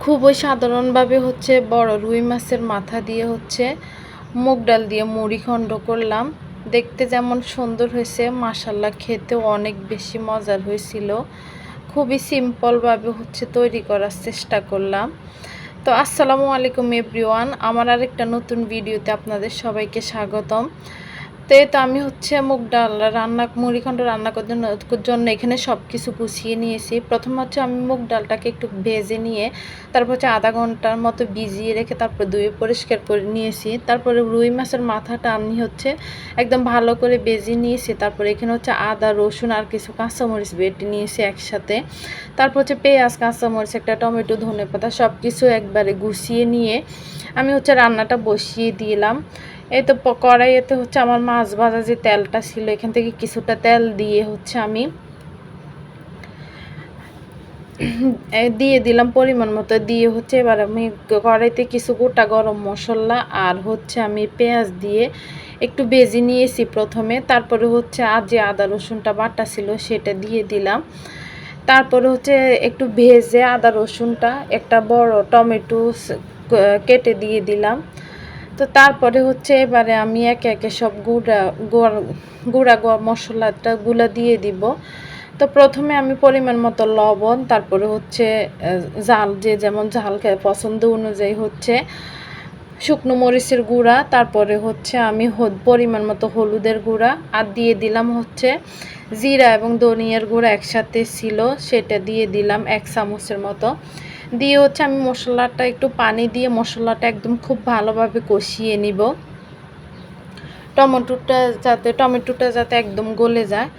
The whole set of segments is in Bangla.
খুবই সাধারণভাবে হচ্ছে বড় রুই মাছের মাথা দিয়ে হচ্ছে মুগ ডাল দিয়ে মুড়িঘণ্ট করলাম। দেখতে যেমন সুন্দর হয়েছে, মাশাল্লাহ খেতেও অনেক বেশি মজার হয়েছিল। খুবই সিম্পলভাবে হচ্ছে তৈরি করার চেষ্টা করলাম। তো আসসালামু আলাইকুম এভরিওয়ান, আমার আরেকটা নতুন ভিডিওতে আপনাদের সবাইকে স্বাগতম। তো এই তো আমি হচ্ছে মুগ ডাল মুড়িঘণ্ট রান্না করার জন্য এখানে সব কিছু গুছিয়ে নিয়েছি। প্রথমে হচ্ছে আমি মুগ ডালটাকে একটু ভেজে নিয়ে তারপর হচ্ছে আধা ঘন্টার মতো ভিজিয়ে রেখে তারপর ধুয়ে পরিষ্কার করে নিয়েছি। তারপরে রুই মাছের মাথাটা আমি হচ্ছে একদম ভালো করে ভেজে নিয়েছি। তারপরে এখানে হচ্ছে আদা, রসুন আর কিছু কাঁচামরিচ বেটে নিয়েছি একসাথে। তারপর হচ্ছে পেঁয়াজ, কাঁচামরিচ, একটা টমেটো, ধনেপাতা সব কিছু একবারে গুছিয়ে নিয়ে আমি হচ্ছে রান্নাটা বসিয়ে দিলাম। এই তো কড়াইতে হচ্ছে আমার মাছ ভাজা যে তেলটা ছিল এখান থেকে কিছুটা তেল দিয়ে হচ্ছে আমি দিয়ে দিলাম পরিমাণ মতো। দিয়ে হচ্ছে এবার আমি কড়াইতে কিছু গোটা গরম মশলা আর হচ্ছে আমি পেঁয়াজ দিয়ে একটু ভেজে নিয়েছি প্রথমে। তারপরে হচ্ছে যে আদা রসুনটা বাটা ছিল সেটা দিয়ে দিলাম। তারপরে হচ্ছে একটু ভেজে আদা রসুনটা একটা বড় টমেটো কেটে দিয়ে দিলাম। তো তারপরে হচ্ছে এবারে আমি একে একে সব গুঁড়া মশলাটা দিয়ে দিব। তো প্রথমে আমি পরিমাণ মতো লবণ, তারপরে হচ্ছে ঝাল, যে যেমন ঝাল খেয়ে পছন্দ অনুযায়ী হচ্ছে শুকনো মরিচের গুঁড়া, তারপরে হচ্ছে আমি পরিমাণ মতো হলুদের গুঁড়া আর দিয়ে দিলাম হচ্ছে জিরা এবং ধনিয়ার গুঁড়া একসাথে ছিল সেটা দিয়ে দিলাম 1 চামচের মতো। দিয়ে হচ্ছে আমি মশলাটা একটু পানি দিয়ে মশলাটা একদম খুব ভালোভাবে কষিয়ে নিব, টমেটোটা যাতে একদম গলে যায়।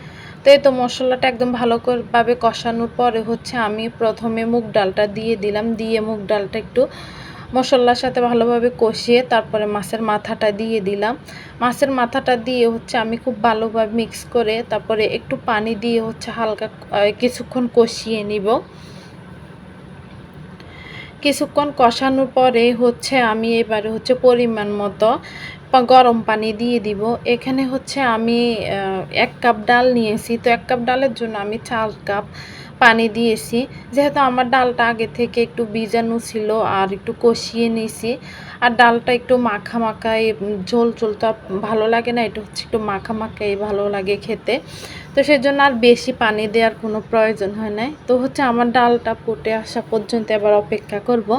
তো এই তো মশলাটা একদম ভালোভাবে কষানোর পরে হচ্ছে আমি প্রথমে মুগ ডালটা দিয়ে দিলাম। দিয়ে মুগ ডালটা একটু মশলার সাথে ভালোভাবে কষিয়ে তারপরে মাছের মাথাটা দিয়ে দিলাম। মাছের মাথাটা দিয়ে হচ্ছে আমি খুব ভালোভাবে মিক্স করে তারপরে একটু পানি দিয়ে হচ্ছে হালকা কিছুক্ষণ কষিয়ে নিব। কিছুক্ষণ কষানোর পরে হচ্ছে আমি এবারে হচ্ছে পরিমাণ মতো গরম পানি দিয়ে দিব। এখানে হচ্ছে আমি 1 কাপ ডাল নিয়েছি। তো 1 কাপ ডালের জন্য আমি 4 কাপ পানি দিয়েছি। যেহেতু আমার ডালটা আগে থেকে একটু ভিজানো ছিল আর একটু কষিয়ে নিয়েছি, আর ডালটা একটু মাখা মাখাই, ঝোল ঝোলটা ভালো লাগে না, এটা হচ্ছে একটু মাখা মাখাই ভালো লাগে খেতে। তো সেজন্য আর বেশি পানি দেওয়ার কোনো প্রয়োজন হয় নাই। তো হচ্ছে আমার ডালটা ফুটে আসা পর্যন্ত এবার অপেক্ষা করব।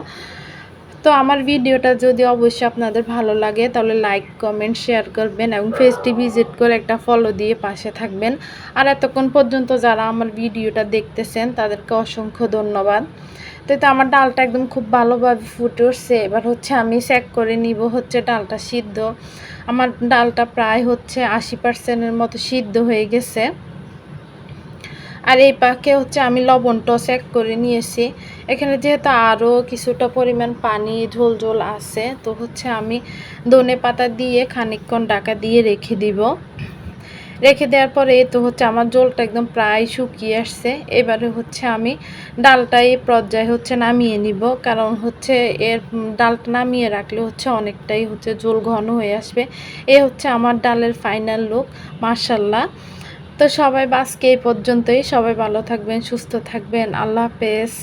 তো আমার ভিডিওটা যদি অবশ্যই আপনাদের ভালো লাগে তাহলে লাইক, কমেন্ট, শেয়ার করবেন এবং পেজটি ভিজিট করে একটা ফলো দিয়ে পাশে থাকবেন। আর এতক্ষণ পর্যন্ত যারা আমার ভিডিওটা দেখতেছেন তাদেরকে অসংখ্য ধন্যবাদ। তো আমার ডালটা একদম খুব ভালোভাবে ফুটে উঠছে। এবার হচ্ছে আমি চেক করে নিব হচ্ছে ডালটা সিদ্ধ। আমার ডালটা প্রায় হচ্ছে 80% মতো সিদ্ধ হয়ে গেছে। আর এই পাকে হচ্ছে আমি লবণটা চেক করে নিয়েছি। এখানে যেহেতু আরও কিছুটা পরিমাণ পানি ঝোল ঝোল আছে, তো হচ্ছে আমি ধনেপাতা দিয়ে খানিকক্ষণ ঢাকা দিয়ে রেখে দিব। রেখে দেওয়ার পরে তো হচ্ছে আমার ঝোলটা একদম প্রায় শুকিয়ে আসছে। এবারে হচ্ছে আমি ডালটা এই পর্যায়ে হচ্ছে নামিয়ে নিব, কারণ হচ্ছে ডালটা নামিয়ে রাখলে হচ্ছে অনেকটাই হচ্ছে ঝোল ঘন হয়ে আসবে। এ হচ্ছে আমার ডালের ফাইনাল লুক, মাশাল্লাহ। তো সবাই আজকে এই পর্যন্তই। সবাই ভালো থাকবেন, সুস্থ থাকবেন। আল্লাহ হাফেজ।